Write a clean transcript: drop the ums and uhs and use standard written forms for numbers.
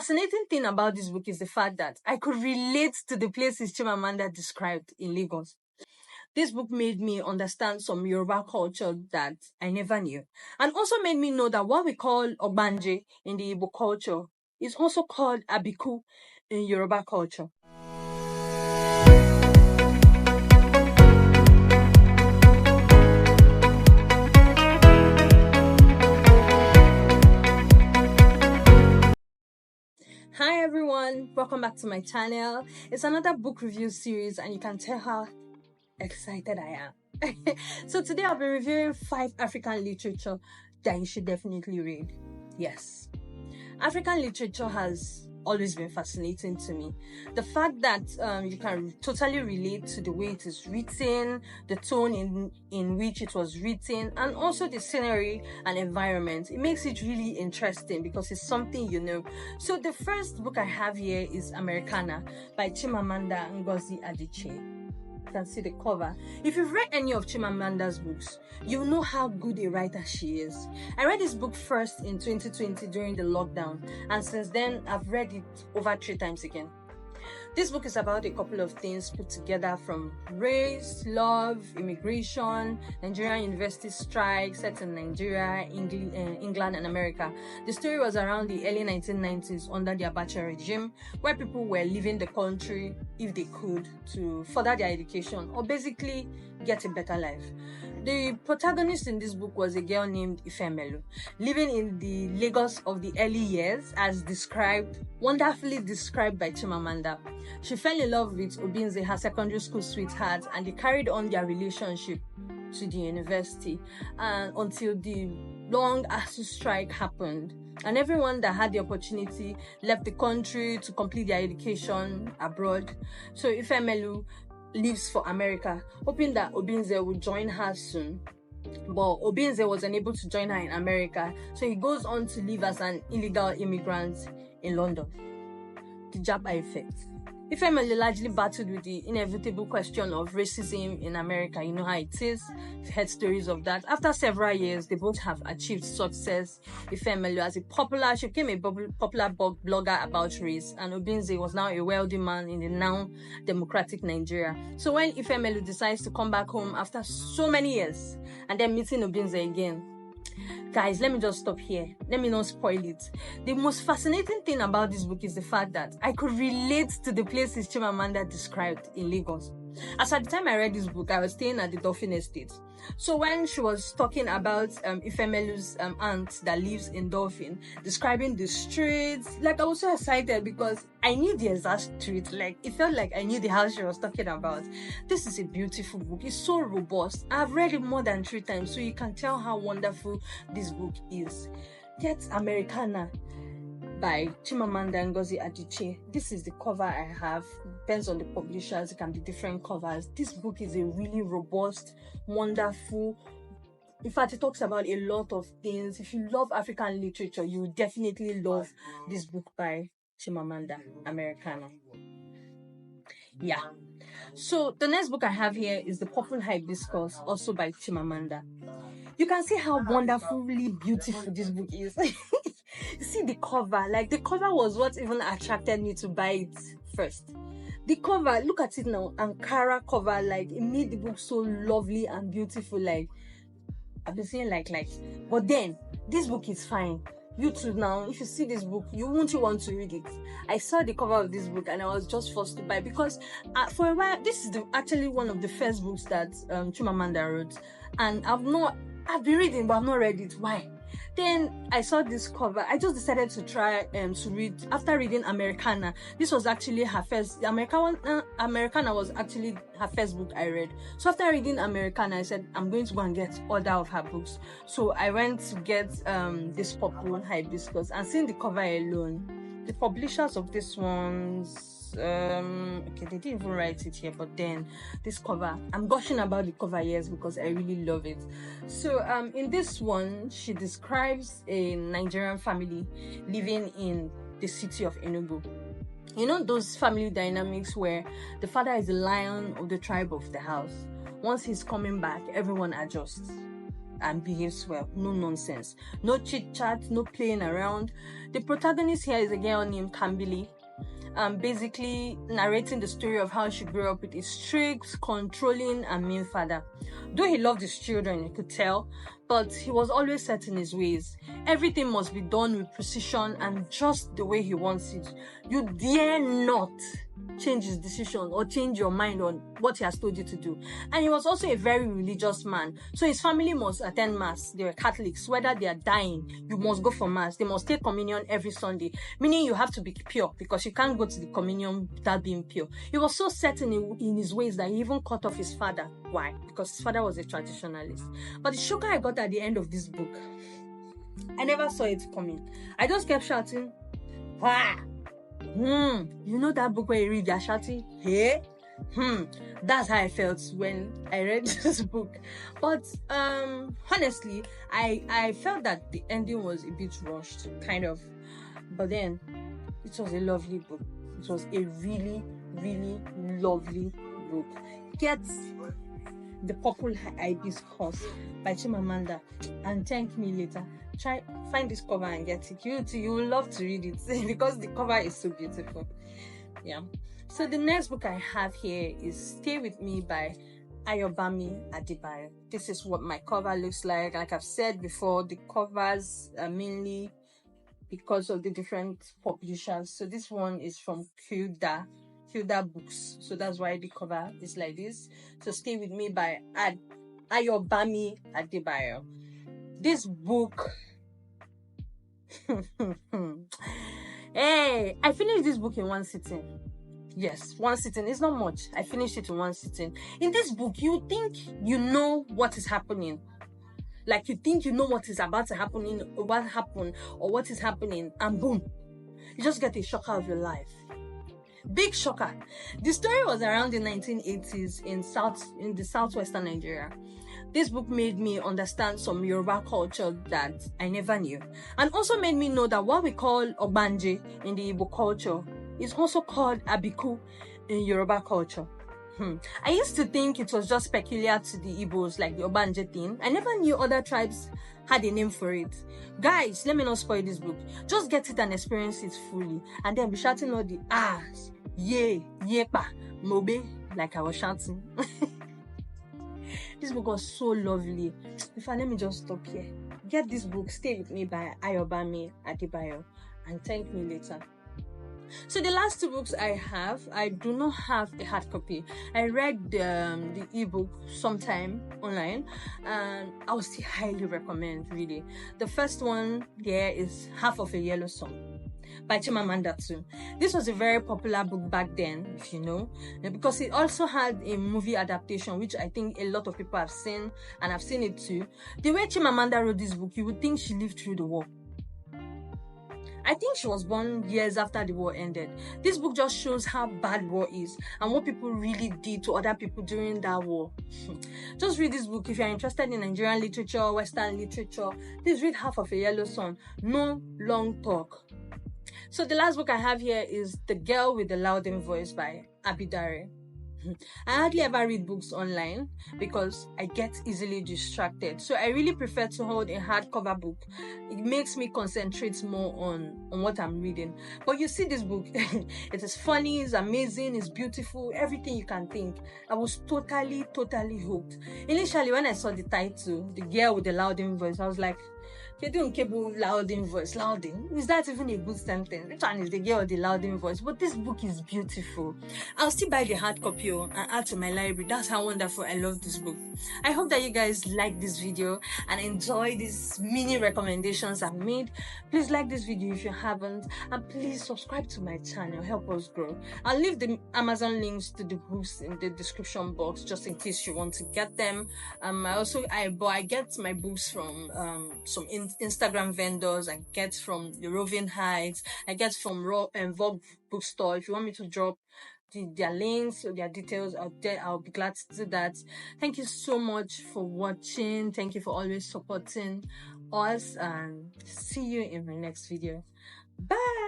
fascinating thing about this book is the fact that I could relate to the places Chimamanda described in Lagos. This book made me understand some Yoruba culture that I never knew, and also made me know that what we call Ogbanje in the Igbo culture is also called Abiku in Yoruba culture. Hi everyone, welcome back to my channel. It's another book review series and you can tell how excited I am. So today I'll be reviewing 5 African literature that you should definitely read. Yes, African literature has always been fascinating to me. The fact that you can totally relate to the way it is written, the tone in which it was written, and also the scenery and environment. It makes it really interesting because it's something you know. So the first book I have here is Americana by Chimamanda Ngozi Adichie. You can see the cover. If you've read any of Chimamanda's books, you know how good a writer she is. I read this book first in 2020 during the lockdown, and since then I've read it over 3 times again. This book is about a couple of things put together from race, love, immigration, Nigerian university strike set in Nigeria, England and America. The story was around the early 1990s under the Abacha regime, where people were leaving the country if they could to further their education or basically get a better life. The protagonist in this book was a girl named Ifemelu, living in the Lagos of the early years as wonderfully described by Chimamanda. She fell in love with Obinze, her secondary school sweetheart, and they carried on their relationship to the university until the long ASU strike happened. And everyone that had the opportunity left the country to complete their education abroad. So Ifemelu leaves for America, hoping that Obinze would join her soon. But Obinze was unable to join her in America, so he goes on to live as an illegal immigrant in London. The Japa effect. Ifemelu largely battled with the inevitable question of racism in America. You know how it is. I've heard stories of that. After several years, they both have achieved success. Ifemelu she became a popular blogger about race, and Obinze was now a wealthy man in the now democratic Nigeria. So when Ifemelu decides to come back home after so many years, and then meeting Obinze again, guys, let me just stop here. Let me not spoil it. The most fascinating thing about this book is the fact that I could relate to the places Chimamanda described in Lagos. As at the time I read this book, I was staying at the Dolphin Estate. So when she was talking about Ifemelu's aunt that lives in Dolphin, describing the streets, like I was so excited because I knew the exact street. Like it felt like I knew the house she was talking about. This is a beautiful book. It's so robust. I've read it more than 3 times, so you can tell how wonderful this book is. Get Americana by Chimamanda Ngozi Adichie. This is the cover I have. Depends on the publishers, it can be different covers. This book is a really robust, wonderful. In fact, it talks about a lot of things. If you love African literature, you will definitely love this book by Chimamanda, Americana. Yeah. So the next book I have here is The Purple Hibiscus, also by Chimamanda. You can see how wonderfully beautiful this book is. You see the cover, like the cover was what even attracted me to buy it first. The cover, look at it now, Ankara cover, like it made the book so lovely and beautiful. Like I've been saying like, but then this book is fine. You too now, if you see this book, you won't want to read it. I saw the cover of this book and I was just forced to buy because for a while, this is actually one of the first books that Chimamanda wrote, and I've been reading but I've not read it. Why? Then I saw this cover. I just decided to try to read. After reading Americana, this was actually her first. Americana was actually her first book I read. So after reading Americana, I said I'm going to go and get other of her books. So I went to get this Purple Hibiscus, and seeing the cover alone, the publishers of this one's okay, they didn't even write it here, but then this cover, I'm gushing about the cover, yes, because I really love it. So in this one, she describes a Nigerian family living in the city of Enugu. You know those family dynamics where the father is the lion of the tribe of the house. Once he's coming back, everyone adjusts. and behaves well. No nonsense, no chit chat, no playing around. The protagonist here is a girl named Kambili, basically narrating the story of how she grew up with a strict, controlling, and mean father. Though he loved his children, you could tell, but he was always set in his ways. Everything must be done with precision and just the way he wants it. You dare not change his decision or change your mind on what he has told you to do. And he was also a very religious man, so his family must attend mass. They were Catholics. Whether they are dying, you must go for mass. They must take communion every Sunday, meaning you have to be pure, because you can't go to the communion without being pure. He was so certain in his ways that he even cut off his father. Why? Because his father was a traditionalist. But the shocker I got at the end of this book, I never saw it coming. I just kept shouting, "Wah! You know that book where you read, you're shouting, hey?" That's how I felt when I read this book. But honestly, I felt that the ending was a bit rushed, kind of. But then it was a lovely book. It was a really, really lovely book. Get The Purple Hibiscus by Chimamanda and thank me later. Find this cover and get it. You will love to read it because the cover is so beautiful. Yeah. So the next book I have here is Stay With Me by Ayobami Adebayo. This is what my cover looks like. Like I've said before, the covers are mainly because of the different publishers. So this one is from Hilda Books. So that's why the cover is like this. So Stay With Me by Ayobami Adebayo. This book, hey, I finished this book in one sitting. Yes, one sitting. It's not much. I finished it in one sitting. In this book, you think you know what is happening. Like you think you know what is about to happen, what happened, or what is happening, and boom, you just get a shocker of your life. Big shocker. The story was around the 1980s in the southwestern Nigeria. This book made me understand some Yoruba culture that I never knew, and also made me know that what we call Obanje in the Igbo culture is also called Abiku in Yoruba culture. I used to think it was just peculiar to the Igbos, like the Obanje thing. I never knew other tribes had a name for it. Guys, let me not spoil this book. Just get it and experience it fully, and then be shouting all the ahs, ye, yepa, mobe, like I was shouting. This book was so lovely. Let me just stop here. Get this book, Stay With Me by Ayobami Adebayo, and thank me later. So the last two books I have, I do not have a hard copy. I read the ebook sometime online, and I would still highly recommend really. The first one there is Half of a Yellow Song by Chimamanda too. This was a very popular book back then, if you know, because it also had a movie adaptation, which I think a lot of people have seen, and I've seen it too. The way Chimamanda wrote this book, you would think she lived through the war. I think she was born years after the war ended. This book just shows how bad war is and what people really did to other people during that war. Just read this book if you're interested in Nigerian literature, Western literature. Please read Half of a Yellow Sun. No long talk. So the last book I have here is The Girl with the Louding Voice by Abidare. I hardly ever read books online because I get easily distracted. So I really prefer to hold a hardcover book. It makes me concentrate more on what I'm reading. But you see this book, it is funny, it's amazing, it's beautiful, everything you can think. I was totally hooked. Initially, when I saw the title, The Girl with the Louding Voice, I was like, louding voice, louding. Is that even a good sentence? Which one is The Girl with the Louding Voice? But this book is beautiful. I'll still buy the hard copy and add to my library. That's how wonderful I love this book. I hope that you guys like this video and enjoy these mini recommendations I've made. Please like this video if you haven't, and please subscribe to my channel. Help us grow. I'll leave the Amazon links to the books in the description box just in case you want to get them. I get my books from some Instagram vendors. I get from the Roving Heights. I get from Vogue bookstore. If you want me to drop their links or their details out there, I'll be glad to do that. Thank you so much for watching. Thank you for always supporting us, and see you in my next video. Bye.